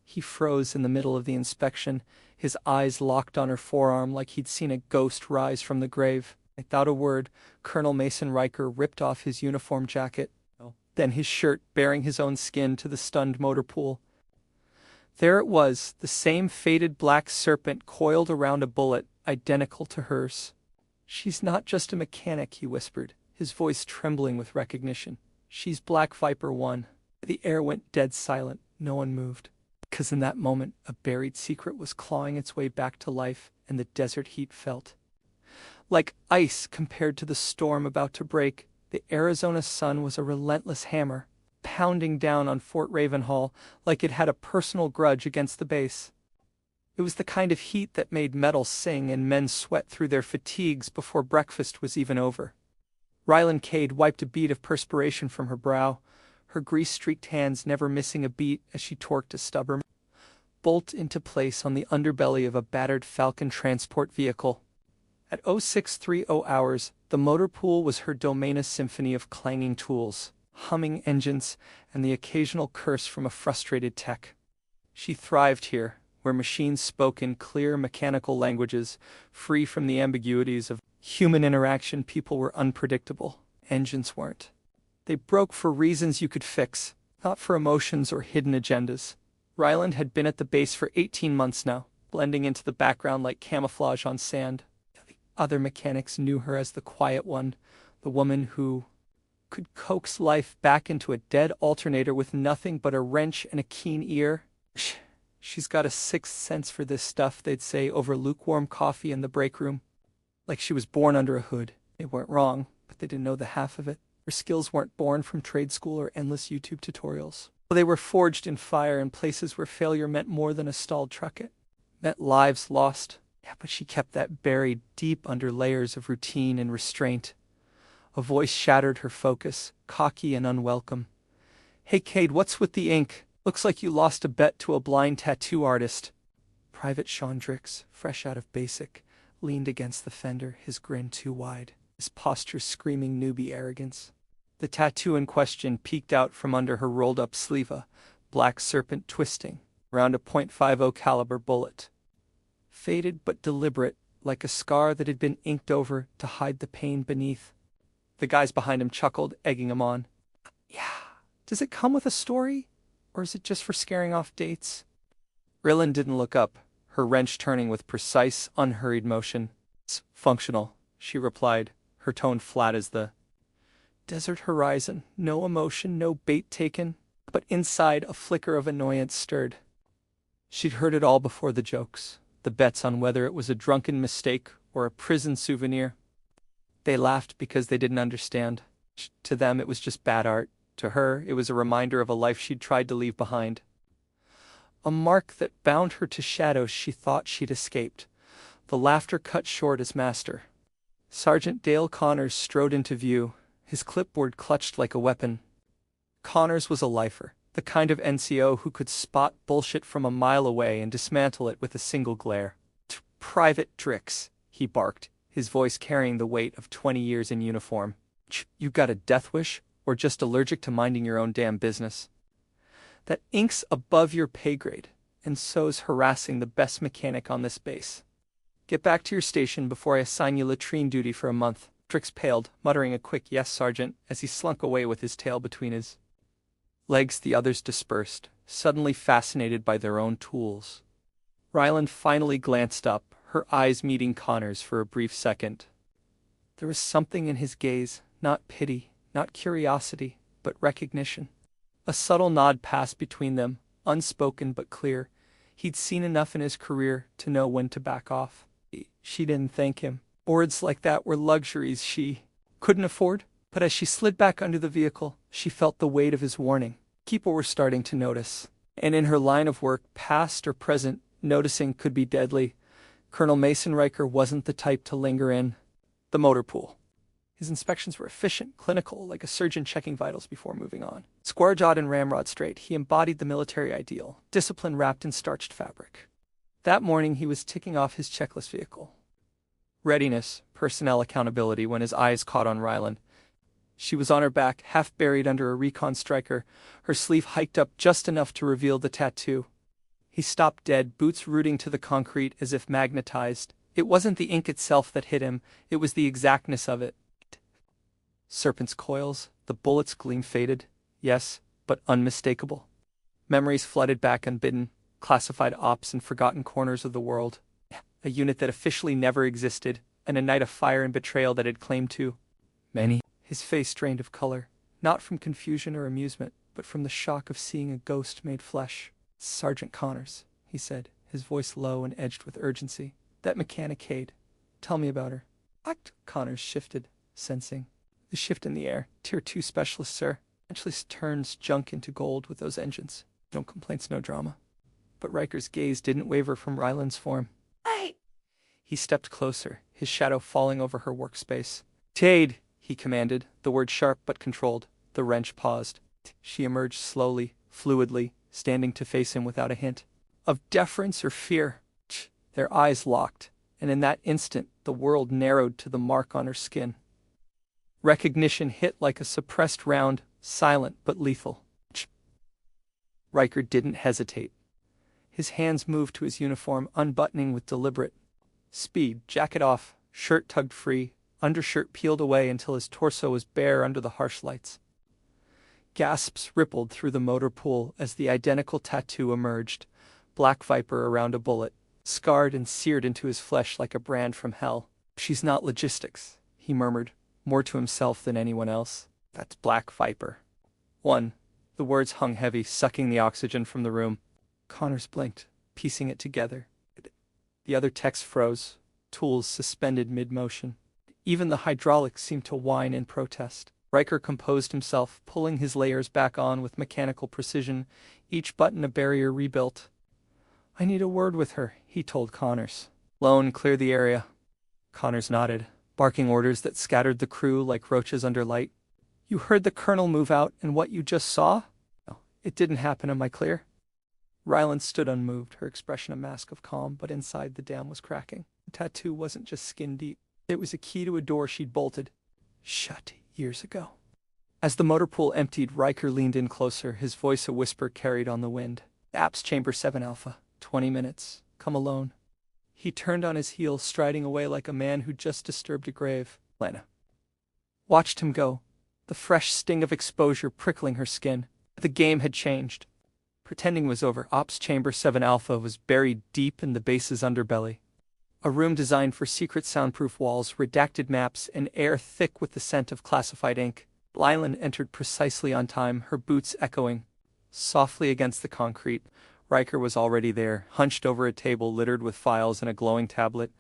He froze in the middle of the inspection, his eyes locked on her forearm like he'd seen a ghost rise from the grave. Without a word, Colonel Mason Riker ripped off his uniform jacket, then his shirt, baring his own skin to the stunned motor pool. There it was, the same faded black serpent coiled around a bullet, identical to hers. "She's not just a mechanic," he whispered, his voice trembling with recognition. "She's Black Viper 1. The air went dead silent. No one moved. Because in that moment, a buried secret was clawing its way back to life, and the desert heat felt like ice compared to the storm about to break. The Arizona sun was a relentless hammer, pounding down on Fort Ravenhall like it had a personal grudge against the base. It was the kind of heat that made metal sing and men sweat through their fatigues before breakfast was even over. Ryland Cade wiped a bead of perspiration from her brow, her grease-streaked hands never missing a beat as she torqued a stubborn bolt into place on the underbelly of a battered Falcon transport vehicle. At 0630 hours, the motor pool was her domain, a symphony of clanging tools, humming engines, and the occasional curse from a frustrated tech. She thrived here, where machines spoke in clear mechanical languages, free from the ambiguities of human interaction. People were unpredictable. Engines weren't. They broke for reasons you could fix, not for emotions or hidden agendas. Ryland had been at the base for 18 months now, blending into the background like camouflage on sand. Other mechanics knew her as the quiet one, the woman who could coax life back into a dead alternator with nothing but a wrench and a keen ear. "She's got a sixth sense for this stuff," they'd say over lukewarm coffee in the break room. Like she was born under a hood. They weren't wrong, but they didn't know the half of it. Her skills weren't born from trade school or endless YouTube tutorials. They were forged in fire in places where failure meant more than a stalled truck. It meant lives lost. Yeah, but she kept that buried deep under layers of routine and restraint. A voice shattered her focus, cocky and unwelcome. "Hey, Cade, what's with the ink? Looks like you lost a bet to a blind tattoo artist." Private Sean Drix, fresh out of basic, leaned against the fender, his grin too wide, his posture screaming newbie arrogance. The tattoo in question peeked out from under her rolled-up sleeve, a black serpent twisting around a .50 caliber bullet. Faded but deliberate, like a scar that had been inked over to hide the pain beneath. The guys behind him chuckled, egging him on. "Yeah, does it come with a story? Or is it just for scaring off dates?" Ryland didn't look up, her wrench turning with precise, unhurried motion. "It's functional," she replied, her tone flat as the desert horizon. No emotion, no bait taken, but inside a flicker of annoyance stirred. She'd heard it all before, the jokes, the bets on whether it was a drunken mistake or a prison souvenir. They laughed because they didn't understand. To them it was just bad art. To her, it was a reminder of a life she'd tried to leave behind. A mark that bound her to shadows she thought she'd escaped. The laughter cut short as Master Sergeant Dale Connors strode into view, his clipboard clutched like a weapon. Connors was a lifer, the kind of NCO who could spot bullshit from a mile away and dismantle it with a single glare. "Private Drix," he barked, his voice carrying the weight of 20 years in uniform. "You got a death wish, or just allergic to minding your own damn business? That ink's above your pay grade, and so's harassing the best mechanic on this base. Get back to your station before I assign you latrine duty for a month." Drix paled, muttering a quick "Yes, Sergeant," as he slunk away with his tail between his legs. The others dispersed, suddenly fascinated by their own tools. Ryland finally glanced up, her eyes meeting Connors for a brief second. There was something in his gaze, not pity, not curiosity, but recognition. A subtle nod passed between them, unspoken but clear. He'd seen enough in his career to know when to back off. She didn't thank him. Boards like that were luxuries she couldn't afford. But as she slid back under the vehicle, she felt the weight of his warning. People were starting to notice. And in her line of work, past or present, noticing could be deadly. Colonel Mason Riker wasn't the type to linger in the motor pool. His inspections were efficient, clinical, like a surgeon checking vitals before moving on. Square-jawed and ramrod straight, he embodied the military ideal, discipline wrapped in starched fabric. That morning he was ticking off his checklist vehicle. Readiness, personnel accountability, when his eyes caught on Ryland. She was on her back, half buried under a recon striker, her sleeve hiked up just enough to reveal the tattoo. He stopped dead, boots rooting to the concrete as if magnetized. It wasn't the ink itself that hit him, it was the exactness of it. Serpent's coils, the bullet's gleam faded, yes, but unmistakable. Memories flooded back unbidden, classified ops in forgotten corners of the world. A unit that officially never existed, and a night of fire and betrayal that had claimed to. Many. His face drained of color, not from confusion or amusement, but from the shock of seeing a ghost made flesh. Sergeant Connors, he said, his voice low and edged with urgency. That mechanic Cade. Tell me about her. Act. Connors shifted, sensing the shift in the air. Tier 2 specialist, sir. Eventually turns junk into gold with those engines. No complaints, no drama. But Riker's gaze didn't waver from Ryland's form. Hey! He stepped closer, his shadow falling over her workspace. Cade, he commanded, the word sharp but controlled. The wrench paused. She emerged slowly, fluidly, standing to face him without a hint of deference or fear. Their eyes locked, and in that instant the world narrowed to the mark on her skin. Recognition hit like a suppressed round, silent but lethal. Riker didn't hesitate. His hands moved to his uniform, unbuttoning with deliberate speed, jacket off, shirt tugged free, undershirt peeled away until his torso was bare under the harsh lights. Gasps rippled through the motor pool as the identical tattoo emerged, Black Viper around a bullet, scarred and seared into his flesh like a brand from hell. She's not logistics, he murmured, more to himself than anyone else. That's Black Viper. One. The words hung heavy, sucking the oxygen from the room. Connors blinked, piecing it together. The other text froze, tools suspended mid-motion. Even the hydraulics seemed to whine in protest. Riker composed himself, pulling his layers back on with mechanical precision, each button a barrier rebuilt. I need a word with her, he told Connors. Lone, clear the area. Connors nodded, barking orders that scattered the crew like roaches under light. You heard the colonel move out, and what you just saw? No, it didn't happen, am I clear? Ryland stood unmoved, her expression a mask of calm, but inside the dam was cracking. The tattoo wasn't just skin deep. It was a key to a door she'd bolted. Shut years ago. As the motor pool emptied, Riker leaned in closer, his voice a whisper carried on the wind. Apps Chamber 7 Alpha. 20 minutes. Come alone. He turned on his heel, striding away like a man who'd just disturbed a grave. Lana watched him go, the fresh sting of exposure prickling her skin. The game had changed. Pretending was over. Ops Chamber 7 Alpha was buried deep in the base's underbelly. A room designed for secret soundproof walls, redacted maps, and air thick with the scent of classified ink. Lylan entered precisely on time, her boots echoing softly against the concrete. Riker was already there, hunched over a table littered with files and a glowing tablet.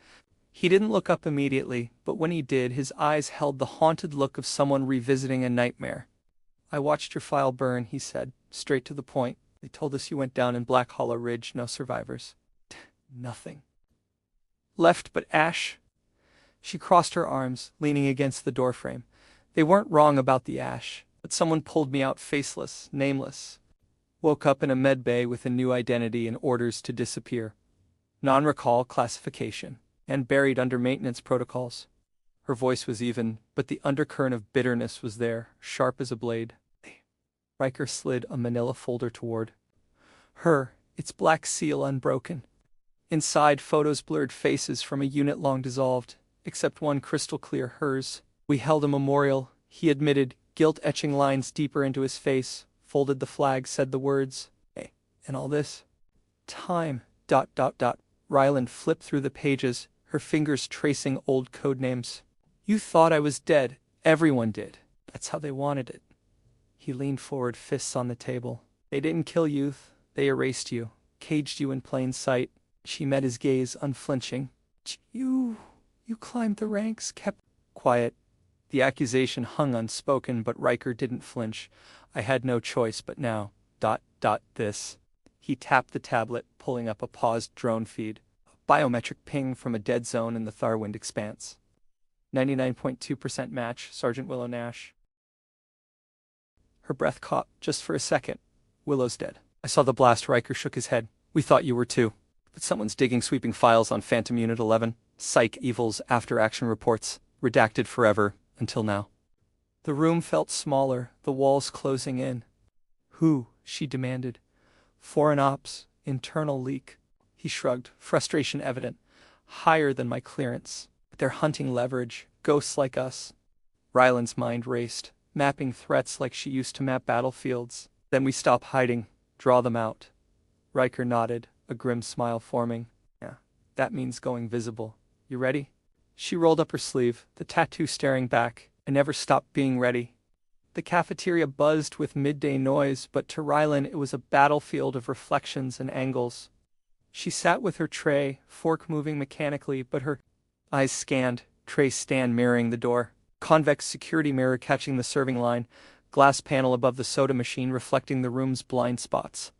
He didn't look up immediately, but when he did, his eyes held the haunted look of someone revisiting a nightmare. I watched your file burn, he said, straight to the point. They told us you went down in Black Hollow Ridge, no survivors. Nothing left but ash. She crossed her arms, leaning against the doorframe. They weren't wrong about the ash, but someone pulled me out faceless, nameless. Woke up in a med bay with a new identity and orders to disappear. Non-recall classification, and buried under maintenance protocols. Her voice was even, but the undercurrent of bitterness was there, sharp as a blade. Riker slid a manila folder toward her, its black seal unbroken. Inside, photos blurred faces from a unit long dissolved, except one crystal clear, hers. We held a memorial, he admitted, guilt etching lines deeper into his face, folded the flag, said the words, hey, and all this? Time, ... Ryland flipped through the pages, her fingers tracing old code names. You thought I was dead. Everyone did. That's how they wanted it. He leaned forward, fists on the table. They didn't kill you, they erased you, caged you in plain sight. She met his gaze, unflinching. You climbed the ranks, kept quiet. The accusation hung unspoken, but Riker didn't flinch. I had no choice but now. ... This. He tapped the tablet, pulling up a paused drone feed. A biometric ping from a dead zone in the Tharwind expanse. 99.2% match, Sergeant Willow Nash. Her breath caught, just for a second. Willow's dead. I saw the blast. Riker shook his head. We thought you were too. But someone's digging sweeping files on Phantom Unit 11. Psych Evil's after-action reports. Redacted forever, until now. The room felt smaller, the walls closing in. Who? She demanded. Foreign ops, Internal leak. He shrugged, frustration evident. Higher than my clearance. But they're hunting leverage, ghosts like us. Ryland's mind raced, mapping threats like she used to map battlefields. Then we stop hiding, draw them out. Riker nodded, a grim smile forming. Yeah, that means going visible. You ready? She rolled up her sleeve, the tattoo staring back. I never stopped being ready. The cafeteria buzzed with midday noise, but to Ryland it was a battlefield of reflections and angles. She sat with her tray, fork moving mechanically, but her eyes scanned, tray stand mirroring the door, convex security mirror catching the serving line, glass panel above the soda machine reflecting the room's blind spots.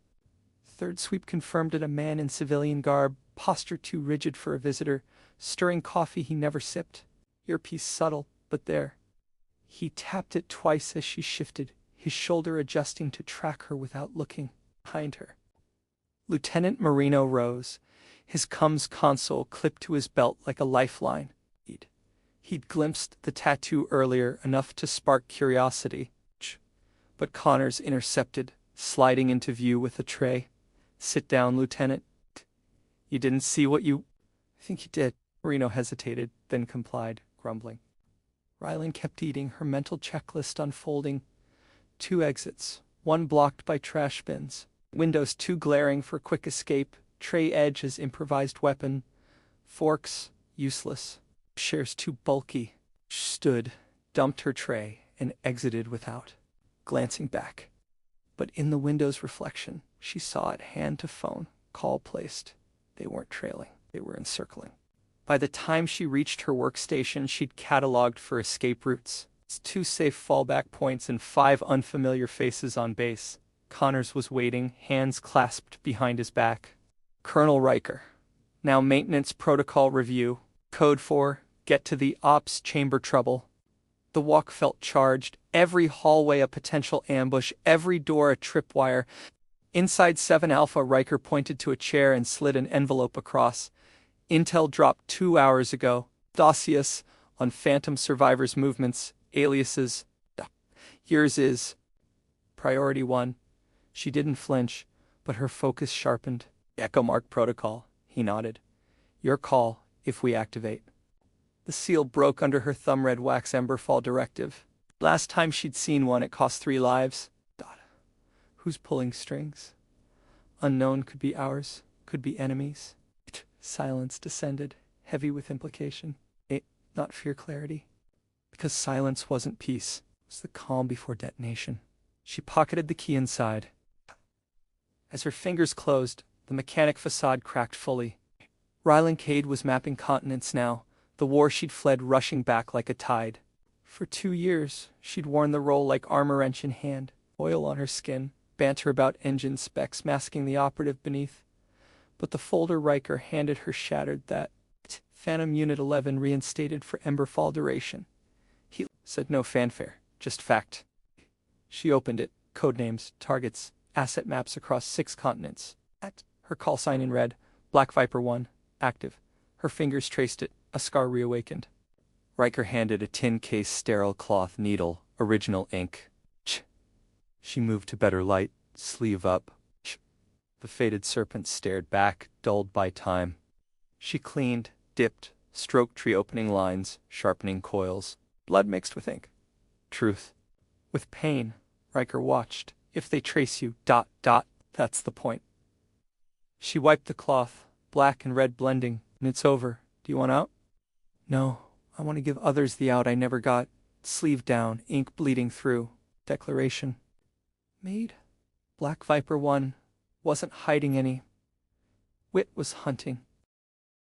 Third sweep confirmed it, a man in civilian garb, posture too rigid for a visitor, stirring coffee he never sipped. Earpiece subtle, but there. He tapped it twice as she shifted, his shoulder adjusting to track her without looking behind her. Lieutenant Marino rose, his comms console clipped to his belt like a lifeline. He'd glimpsed the tattoo earlier, enough to spark curiosity. But Connors intercepted, sliding into view with a tray. Sit down, Lieutenant. You didn't see what you... I think you did. Marino hesitated, then complied, grumbling. Ryland kept eating, her mental checklist unfolding. 2 exits, 1 blocked by trash bins. Windows too glaring for quick escape. Tray edge as improvised weapon. Forks, useless. Chairs too bulky. She stood, dumped her tray, and exited without glancing back. But in the window's reflection, she saw it, hand to phone, call placed. They weren't trailing, they were encircling. By the time she reached her workstation, she'd cataloged for escape routes. 2 safe fallback points and 5 unfamiliar faces on base. Connors was waiting, hands clasped behind his back. Colonel Riker. Now maintenance protocol review. Code 4, get to the ops chamber, trouble. The walk felt charged, every hallway a potential ambush, every door a tripwire. Inside 7 Alpha, Riker pointed to a chair and slid an envelope across. Intel dropped 2 hours ago. Dossiers on Phantom survivors' movements, aliases. Yours is Priority 1. She didn't flinch, but her focus sharpened. Echo Mark protocol, he nodded. Your call, if we activate. The seal broke under her thumb, red wax Emberfall directive. Last time she'd seen one, it cost 3 lives. Who's pulling strings? Unknown, could be ours, could be enemies. Silence descended, heavy with implication. Not fear, clarity. Because silence wasn't peace, it was the calm before detonation. She pocketed the key inside. As her fingers closed, the mechanic facade cracked fully. Ryland Cade was mapping continents now, the war she'd fled rushing back like a tide. For 2 years, she'd worn the role like armor wrench in hand, oil on her skin, banter about engine specs masking the operative beneath. But the folder Riker handed her shattered that. Phantom Unit 11 reinstated for Emberfall duration. He said no fanfare, just fact. She opened it, codenames, targets, asset maps across 6 continents. Her call sign in red, Black Viper 1, active. Her fingers traced it, a scar reawakened. Riker handed a tin case sterile cloth needle, original ink. She moved to better light, sleeve up. The faded serpent stared back, dulled by time. She cleaned, dipped, stroked tree opening lines, sharpening coils. Blood mixed with ink. Truth. With pain, Riker watched. If they trace you, ... that's the point. She wiped the cloth, black and red blending, and it's over. Do you want out? No, I want to give others the out I never got. Sleeve down, ink bleeding through. Declaration. Made. Black Viper 1 wasn't hiding any. Wit was hunting.